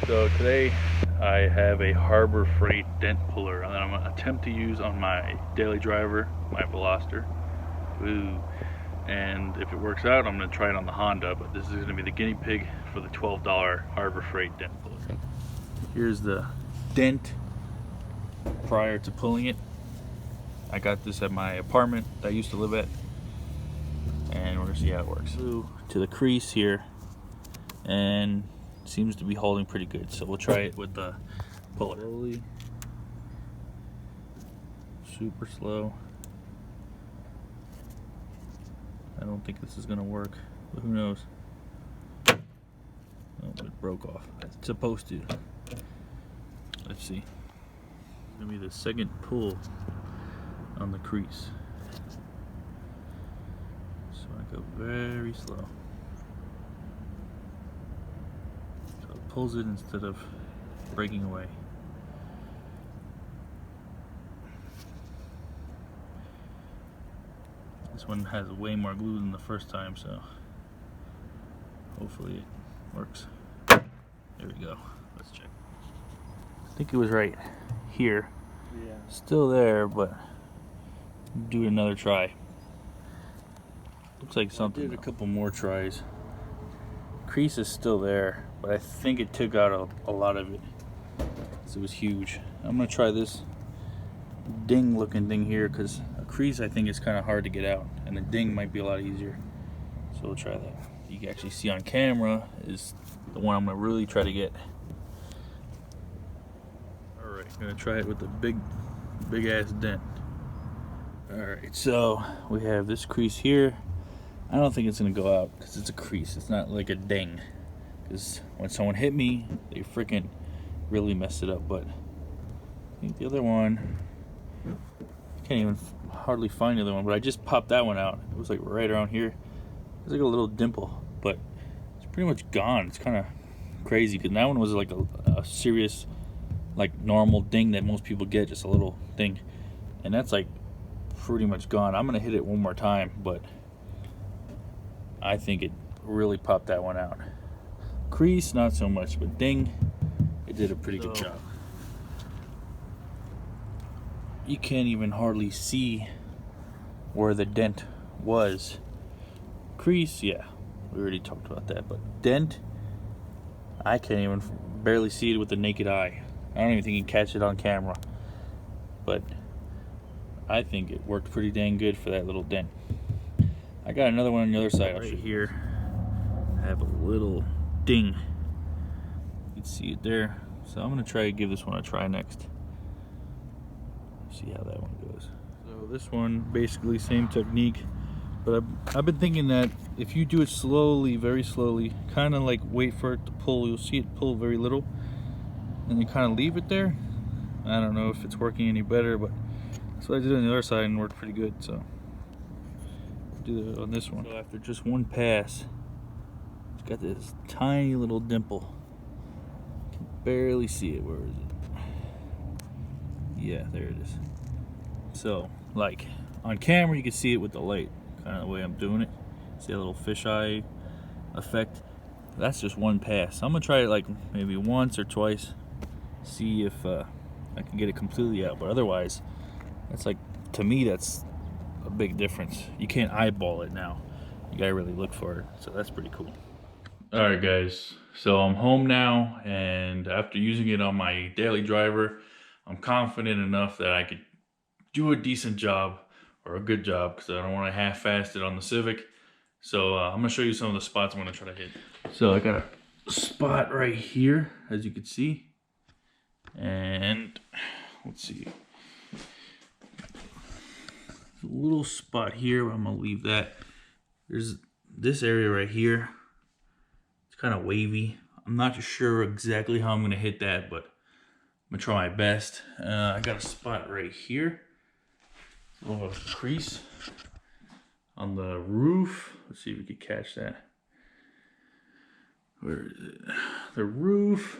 So today I have a Harbor Freight dent puller that I'm going to attempt to use on my daily driver, my veloster. Ooh. And if it works out, I'm going to try it on the Honda, but this is going to be the guinea pig for the $12 Harbor Freight dent puller. Here's the dent prior to pulling it. I got this at my apartment that I used to live at, and we're going to see how it works. To the crease here, and seems to be holding pretty good, so we'll try it with the puller. Slowly, super slow. I don't think this is gonna work, but who knows. Oh, it broke off. It's supposed to. Let's see. It's gonna be the second pull on the crease, so I go very slow. Pulls it instead of breaking away. This one has way more glue than the first time, so hopefully it works. There we go. Let's check. I think it was right here. Yeah. Still there, but do another try. Looks like something. I did a couple more tries. Crease is still there, but I think it took out a lot of it, because it was huge. I'm gonna try this ding looking thing here, because a crease I think is kind of hard to get out, and a ding might be a lot easier, so we'll try that. You can actually see on camera is the one I'm gonna really try to get. All right, I'm gonna try it with the big ass dent. All right, so we have this crease here. I don't think it's gonna go out because it's a crease. It's not like a ding. Because when someone hit me, they freaking really messed it up. But I think the other one, I can't even hardly find the other one. But I just popped that one out. It was like right around here. It's like a little dimple, but it's pretty much gone. It's kind of crazy because that one was like a serious, like normal ding that most people get, just a little thing, and that's like pretty much gone. I'm gonna hit it one more time, but I think it really popped that one out. Crease, not so much, but ding, it did a pretty good job. You can't even hardly see where the dent was. Crease, yeah, we already talked about that, but dent, I can't even barely see it with the naked eye. I don't even think you can catch it on camera, but I think it worked pretty dang good for that little dent. I got another one on the other side. Right here, I have a little ding. You can see it there. So I'm gonna try to give this one a try next. See how that one goes. So this one, basically same technique, but I've been thinking that if you do it slowly, very slowly, kind of like wait for it to pull, you'll see it pull very little, and you kind of leave it there. I don't know if it's working any better, but that's what I did on the other side and it worked pretty good. So do it on this one. So after just one pass, it's got this tiny little dimple. You can barely see it. Where is it? Yeah, there it is. So, like on camera, you can see it with the light, kind of the way I'm doing it. See a little fisheye effect. That's just one pass. I'm gonna try it like maybe once or twice, see if I can get it completely out. But otherwise, that's like, to me, that's a big difference. You can't eyeball it now. You gotta really look for it. So that's pretty cool. All right, guys. So I'm home now, and after using it on my daily driver, I'm confident enough that I could do a decent job, or a good job, because I don't want to half-fast it on the Civic. So I'm gonna show you some of the spots I'm gonna try to hit. So I got a spot right here, as you can see, and let's see. A little spot here, I'm gonna leave that. There's this area right here. It's kind of wavy. I'm not sure exactly how I'm gonna hit that, but I'm gonna try my best. I got a spot right here. A little crease on the roof. Let's see if we can catch that. Where is it? The roof.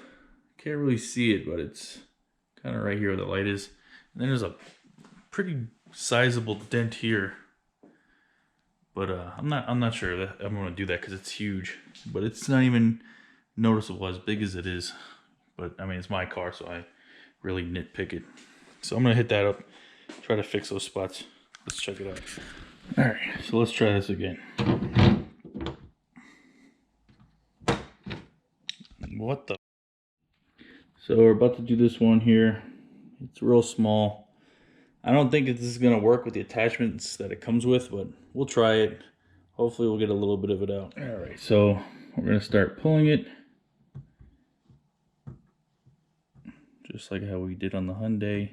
Can't really see it, but it's kind of right here where the light is. And then there's a pretty sizable dent here. But I'm not sure that I'm gonna do that because it's huge. But it's not even noticeable as big as it is. But I mean, it's my car, so I really nitpick it. So I'm gonna hit that up, try to fix those spots. Let's check it out. All right, so let's try this again. What the? So we're about to do this one here. It's real small. I don't think this is gonna work with the attachments that it comes with, but we'll try it. Hopefully we'll get a little bit of it out. All right, so we're gonna start pulling it. Just like how we did on the Hyundai.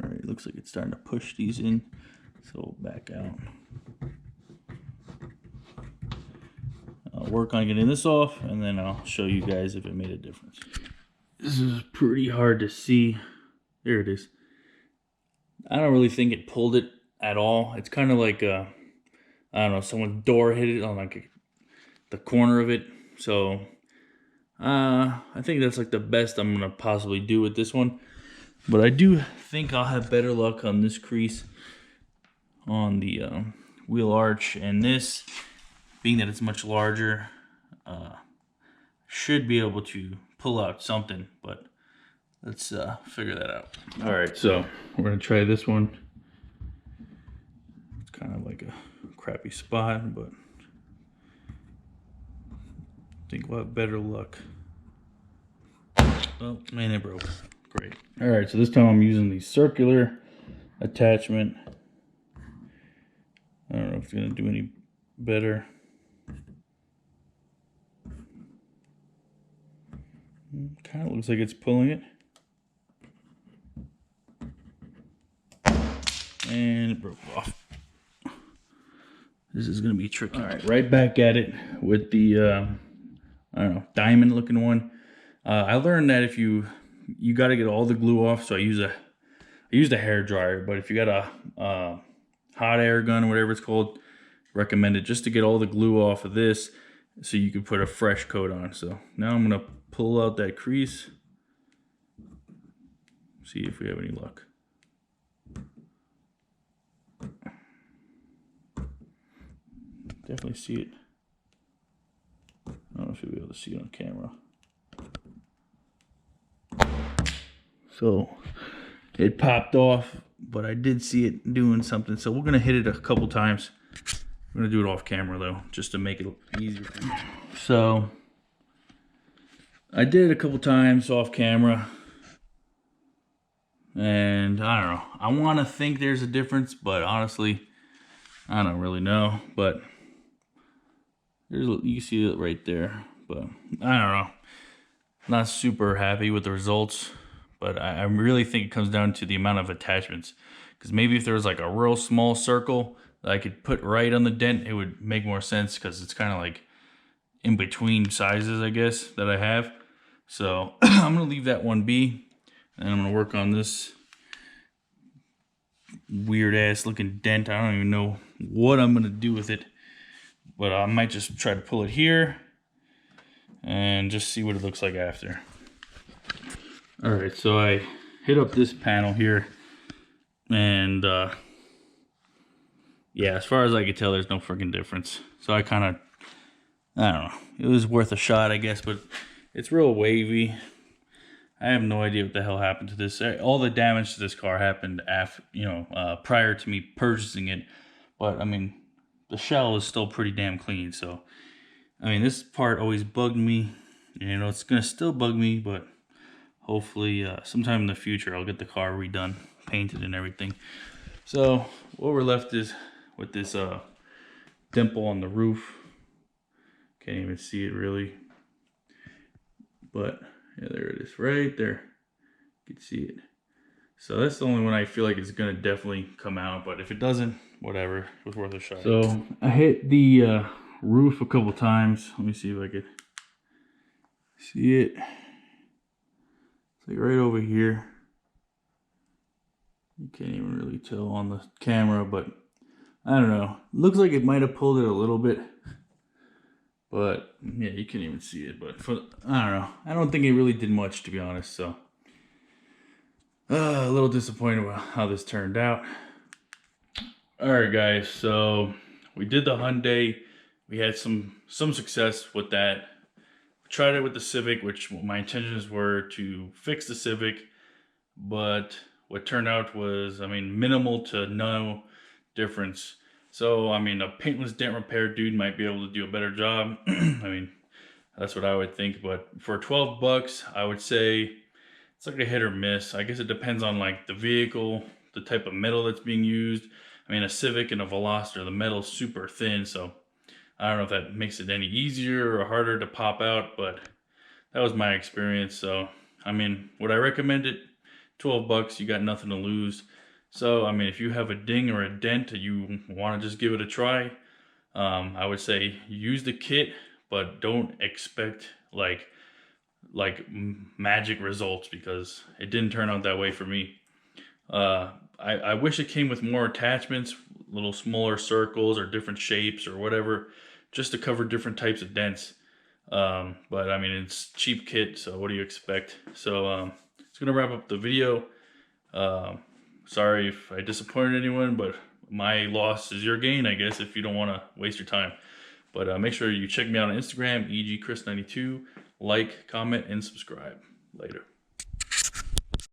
All right, looks like it's starting to push these in, so we'll back out. I'll work on getting this off, and then I'll show you guys if it made a difference. This is pretty hard to see. There it is. I don't really think it pulled it at all. It's kind of like, I don't know, someone's door hit it on like the corner of it. So, I think that's like the best I'm gonna possibly do with this one. But I do think I'll have better luck on this crease on the wheel arch, and this, being that it's much larger, should be able to pull out something, but let's figure that out. All right, so we're gonna try this one. It's kind of like a crappy spot, but I think we'll have better luck. Oh man, it broke. Great. All right, so this time I'm using the circular attachment. I don't know if it's gonna do any better. Kind of looks like it's pulling it. And it broke off. This is gonna be tricky. All right, right back at it with the, I don't know, diamond looking one. I learned that if you gotta get all the glue off, so I used a hair dryer, but if you got a hot air gun or whatever it's called, recommend it just to get all the glue off of this so you can put a fresh coat on. So now I'm gonna pull out that crease, see if we have any luck. Definitely see it. I don't know if you'll be able to see it on camera. So it popped off, but I did see it doing something. So we're gonna hit it a couple times. We're gonna do it off camera though, just to make it easier. So I did it a couple times off camera, and I don't know. I want to think there's a difference, but honestly, I don't really know. But you can see it right there. But I don't know. Not super happy with the results, but I really think it comes down to the amount of attachments. Because maybe if there was like a real small circle that I could put right on the dent, it would make more sense, because it's kind of like in between sizes, I guess, that I have. So I'm gonna leave that one be, and I'm gonna work on this weird ass looking dent. I don't even know what I'm gonna do with it, but I might just try to pull it here and just see what it looks like after. All right, so I hit up this panel here, and yeah, as far as I could tell, there's no freaking difference. So I don't know, it was worth a shot, I guess, but it's real wavy. I have no idea what the hell happened to this. All the damage to this car happened prior to me purchasing it. But I mean, the shell is still pretty damn clean. So, I mean, this part always bugged me. You know, it's gonna still bug me, but hopefully sometime in the future I'll get the car redone, painted and everything. So what we're left is with this dimple on the roof. Can't even see it really. But yeah, there it is, right there. You can see it. So that's the only one I feel like is gonna definitely come out, but if it doesn't, whatever, it was worth a shot. So I hit the roof a couple times. Let me see if I could see it. It's like right over here. You can't even really tell on the camera, but I don't know. Looks like it might have pulled it a little bit, But yeah, you can't even see it. But I don't know. I don't think it really did much, to be honest. So a little disappointed with how this turned out. All right, guys. So we did the Hyundai. We had some success with that. Tried it with the Civic, which my intentions were to fix the Civic, but what turned out was, I mean, minimal to no difference. So, I mean, a paintless dent repair dude might be able to do a better job. I mean, that's what I would think. But for 12 bucks, I would say it's like a hit or miss. I guess it depends on like the vehicle, the type of metal that's being used. I mean, a Civic and a Veloster, the metal's super thin, so I don't know if that makes it any easier or harder to pop out, but that was my experience. So, I mean, would I recommend it? 12 bucks, you got nothing to lose. So, I mean, if you have a ding or a dent and you want to just give it a try, I would say use the kit, but don't expect like magic results, because it didn't turn out that way for me. I wish it came with more attachments, little smaller circles or different shapes or whatever, just to cover different types of dents. But I mean, it's cheap kit, so what do you expect? So it's gonna wrap up the video. Sorry if I disappointed anyone, but my loss is your gain, I guess, if you don't want to waste your time. But make sure you check me out on Instagram, egchris92. Like, comment, and subscribe. Later.